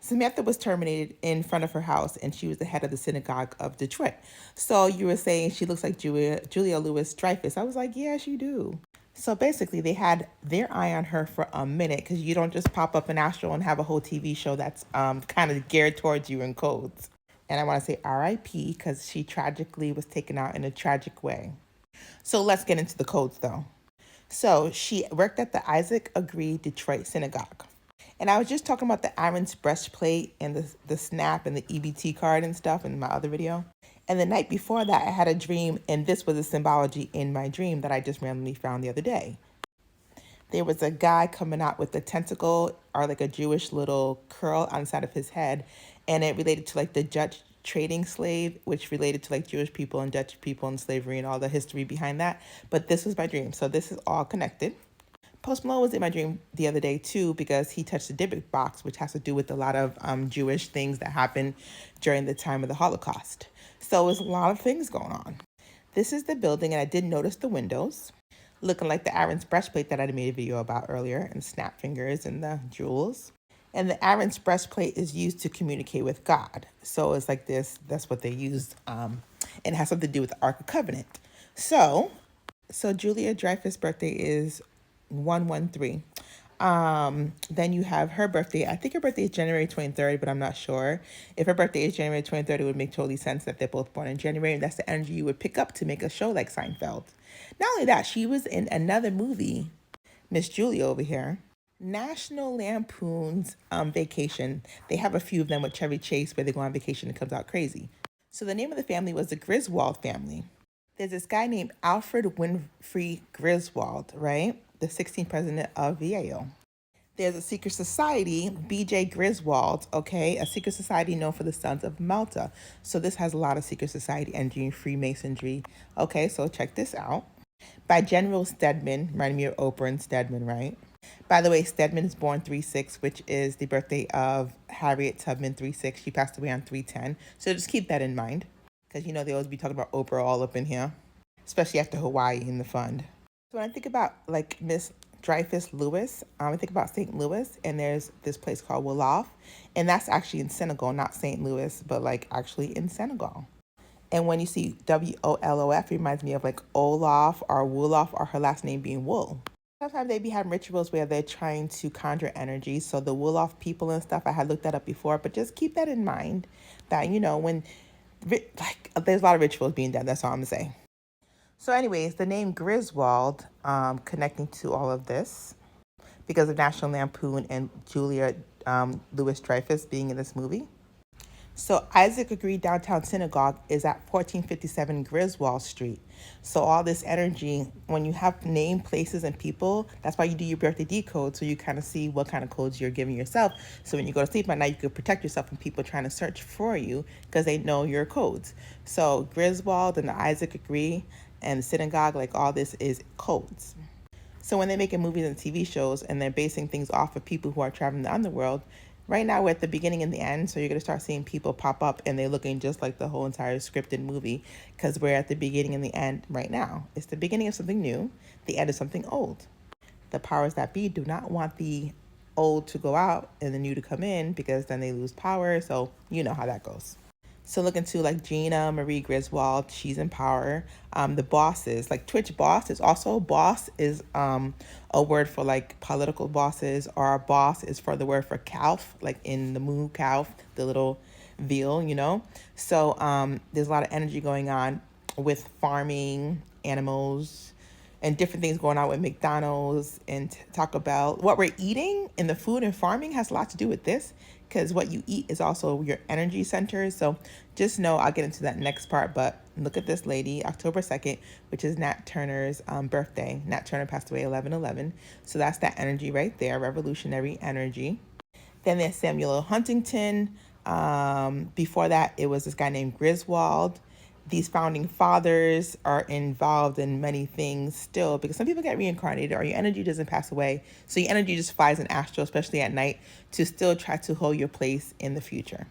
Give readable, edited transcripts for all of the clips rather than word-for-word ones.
Samantha was terminated in front of her house, and she was the head of the synagogue of Detroit. So you were saying she looks like Julia Louis Dreyfus. I was like, yeah, she do. So basically, they had their eye on her for a minute because you don't just pop up in Astro and have a whole TV show that's kind of geared towards you in codes. And I want to say RIP because she tragically was taken out in a tragic way. So let's get into the codes though. So she worked at the Isaac Agree Detroit Synagogue. And I was just talking about the Aaron's breastplate and the snap and the EBT card and stuff in my other video. And the night before that, I had a dream, and this was a symbology in my dream that I just randomly found the other day. There was a guy coming out with a tentacle or like a Jewish little curl on the side of his head, and it related to like the Dutch trading slave, which related to like Jewish people and Dutch people and slavery and all the history behind that. But this was my dream, so this is all connected. Post Malone was in my dream the other day too because he touched the Dybbuk box, which has to do with a lot of Jewish things that happened during the time of the Holocaust. So there's a lot of things going on. This is the building, and I did notice the windows, looking like the Aaron's breastplate that I made a video about earlier, and snap fingers and the jewels. And the Aaron's breastplate is used to communicate with God. So it's like this, that's what they used. And it has something to do with the Ark of Covenant. So Julia Dreyfus' birthday is 113. Then you have her birthday. I think her birthday is January 23rd, but I'm not sure. If her birthday is January 23rd, it would make totally sense that they're both born in January, and that's the energy you would pick up to make a show like Seinfeld. Not only that, she was in another movie, Miss Julia over here, National Lampoon's Vacation. They have a few of them with Chevy Chase where they go on vacation and it comes out crazy. So the name of the family was the Griswold family. There's this guy named Alfred Winfrey Griswold, right? The 16th president of Yale. There's a secret society, B.J. Griswold, okay? A secret society known for the Sons of Malta. So this has a lot of secret society energy and Freemasonry. Okay, so check this out. By General Stedman, reminding me of Oprah and Stedman, right? By the way, Stedman is born 3/6, which is the birthday of Harriet Tubman 3/6. She passed away on 3/10. So just keep that in mind. Because, you know, they always be talking about Oprah all up in here. Especially after Hawaii in the fund. So when I think about, like, Miss Dreyfus Lewis, I think about St. Louis, and there's this place called Wolof. And that's actually in Senegal, not St. Louis, but, like, actually in Senegal. And when you see Wolof, it reminds me of, like, Olaf or Wolof, or her last name being Wool. Sometimes they be having rituals where they're trying to conjure energy. So the Wolof people and stuff, I had looked that up before, but just keep that in mind that, you know, when, like, there's a lot of rituals being done. That's all I'm going to say. So anyways, the name Griswold, connecting to all of this because of National Lampoon and Julia Louis Dreyfus being in this movie. So Isaac Agree Downtown Synagogue is at 1457 Griswold Street. So all this energy, when you have name, places, and people, that's why you do your birthday decode, so you kind of see what kind of codes you're giving yourself. So when you go to sleep at night, you can protect yourself from people trying to search for you because they know your codes. So Griswold and the Isaac Agree and the synagogue, like all this is codes. So when they're making movies and TV shows and they're basing things off of people who are traveling the underworld, right now we're at the beginning and the end, so you're going to start seeing people pop up and they're looking just like the whole entire scripted movie because we're at the beginning and the end right now. It's the beginning of something new, the end of something old. The powers that be do not want the old to go out and the new to come in because then they lose power, so you know how that goes. So look into like Gina Marie Griswold, she's in power. The bosses, like Twitch boss is also, boss is a word for like political bosses, or a boss is for the word for calf, like in the moo calf, the little veal, you know. So there's a lot of energy going on with farming, animals, and different things going on with McDonald's and Taco Bell. What we're eating in the food and farming has a lot to do with this because what you eat is also your energy centers. So just know, I'll get into that next part, but look at this lady, October 2nd, which is Nat Turner's birthday. Nat Turner passed away 11/11. So that's that energy right there, revolutionary energy. Then there's Samuel Huntington. Before that, it was this guy named Griswold. These founding fathers are involved in many things still because some people get reincarnated or your energy doesn't pass away. So your energy just flies in astral, especially at night, to still try to hold your place in the future.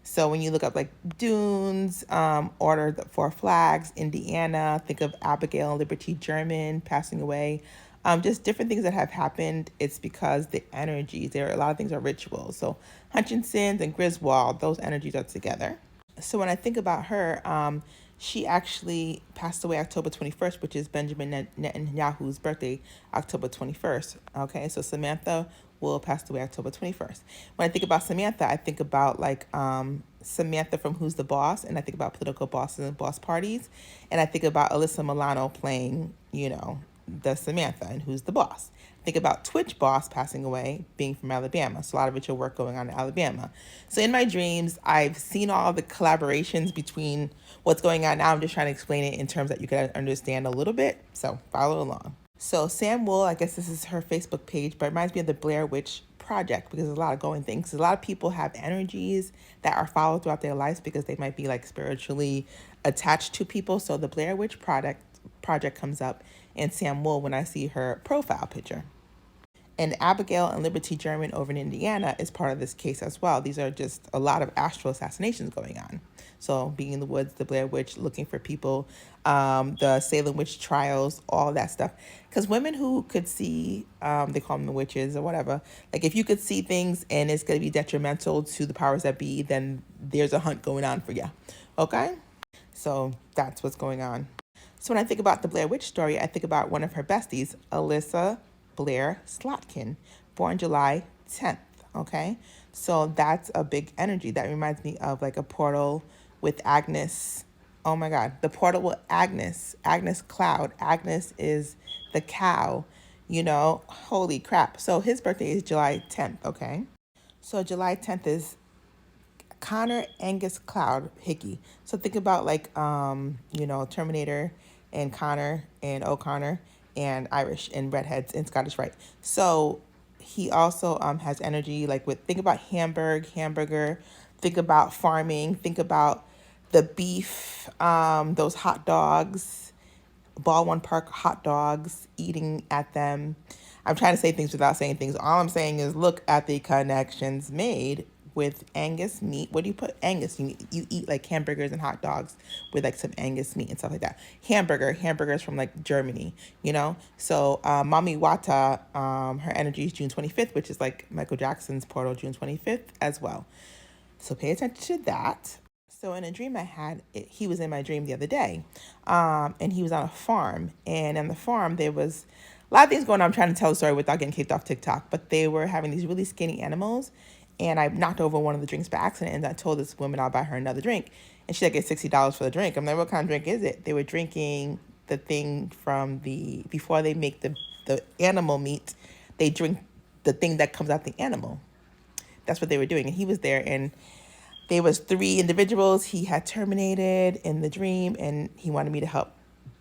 So when you look up like Dunes, Order the Four Flags, Indiana, think of Abigail and Liberty German passing away. just different things that have happened. It's because the energies, there are a lot of things are rituals. So Hutchinson's and Griswold, those energies are together. So when I think about her, she actually passed away October 21st, which is Benjamin Netanyahu's birthday, October 21st. Okay, so Samantha Woll passed away October 21st. When I think about Samantha, I think about like Samantha from Who's the Boss, and I think about political bosses and boss parties, and I think about Alyssa Milano playing, the Samantha and Who's the Boss. Think about Twitch Boss passing away, being from Alabama. So a lot of ritual work going on in Alabama. So in my dreams, I've seen all the collaborations between what's going on now. I'm just trying to explain it in terms that you can understand a little bit. So follow along. So Sam Woll, I guess this is her Facebook page, but it reminds me of the Blair Witch Project because there's a lot of going things. A lot of people have energies that are followed throughout their lives because they might be like spiritually attached to people. So the Blair Witch project comes up in Sam Woll when I see her profile picture. And Abigail and Liberty German over in Indiana is part of this case as well. These are just a lot of astral assassinations going on. So being in the woods, the Blair Witch, looking for people, the Salem witch trials, all that stuff. Because women who could see, they call them the witches or whatever, like if you could see things and it's going to be detrimental to the powers that be, then there's a hunt going on for you. Okay? So that's what's going on. So when I think about the Blair Witch story, I think about one of her besties, Alyssa Blair Slotkin, born July 10th, okay? So that's a big energy. That reminds me of like a portal with Agnes. Oh my God, the portal with Agnes Cloud. Agnes is the cow, holy crap. So his birthday is July 10th, okay? So July 10th is Connor Angus Cloud Hickey. So think about like, Terminator and Connor and O'Connor and Irish and redheads and Scottish Rite. So he also has energy like think about hamburger, think about farming, think about the beef, those hot dogs, Baldwin Park hot dogs, eating at them. I'm trying to say things without saying things. All I'm saying is look at the connections made with Angus meat. What do you put Angus? You eat like hamburgers and hot dogs with like some Angus meat and stuff like that. Hamburgers from like Germany, So Mami Wata, her energy is June 25th, which is like Michael Jackson's Portal, June 25th as well. So pay attention to that. So in a dream I had, he was in my dream the other day, and he was on a farm. And on the farm, there was a lot of things going on. I'm trying to tell the story without getting kicked off TikTok. But they were having these really skinny animals. And I knocked over one of the drinks by accident. And I told this woman I'll buy her another drink. And she like, get $60 for the drink. I'm like, what kind of drink is it? They were drinking the thing from before they make the animal meat, they drink the thing that comes out the animal. That's what they were doing. And he was there, and there was 3 individuals he had terminated in the dream, and he wanted me to help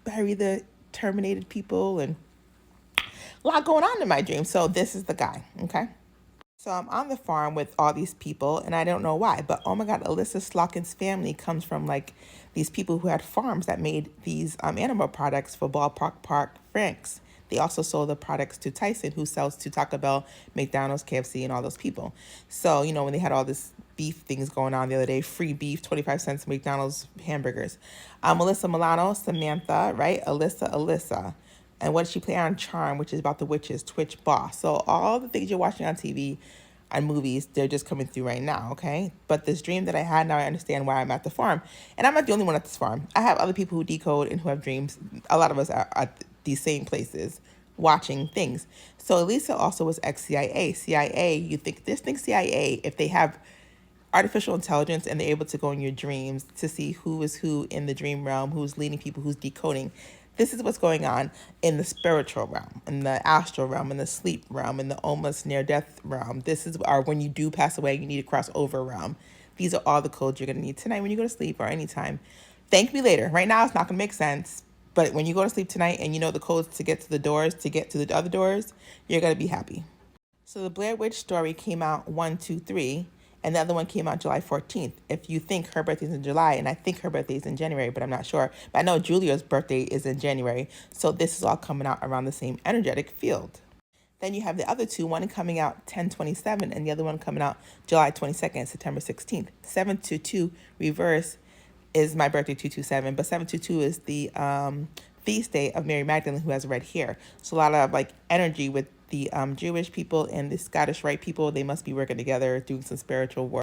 bury the terminated people, and a lot going on in my dream. So this is the guy, okay? So I'm on the farm with all these people, and I don't know why, but oh my God, Alyssa Slotkin's family comes from like these people who had farms that made these animal products for Ballpark Park Franks. They also sold the products to Tyson, who sells to Taco Bell, McDonald's, KFC, and all those people. So, when they had all this beef things going on the other day, free beef, 25 cents McDonald's hamburgers. Melissa Milano, Samantha, right? Alyssa. And what did she play on? Charm, which is about the witches, Twitch Boss. So all the things you're watching on TV and movies, they're just coming through right now, okay? But this dream that I had, now I understand why I'm at the farm. And I'm not the only one at this farm. I have other people who decode and who have dreams. A lot of us are at these same places watching things. So Elisa also was ex-CIA. CIA, you think CIA, if they have artificial intelligence and they're able to go in your dreams to see who is who in the dream realm, who's leading people, who's decoding. This is what's going on in the spiritual realm, in the astral realm, in the sleep realm, in the almost near-death realm. This is our when you do pass away, you need to cross over realm. These are all the codes you're going to need tonight when you go to sleep or anytime. Thank me later. Right now, it's not going to make sense. But when you go to sleep tonight and you know the codes to get to the doors, to get to the other doors, you're going to be happy. So the Blair Witch story came out 1, 2, 3. And the other one came out July 14th. If you think her birthday is in July, and I think her birthday is in January, but I'm not sure. But I know Julia's birthday is in January. So this is all coming out around the same energetic field. Then you have the other two, one coming out 10/27 and the other one coming out July 22nd, September 16th. 722 reverse is my birthday, 227, but 722 is the feast day of Mary Magdalene, who has red hair. So a lot of like energy with the Jewish people and the Scottish Rite people. They must be working together, doing some spiritual work.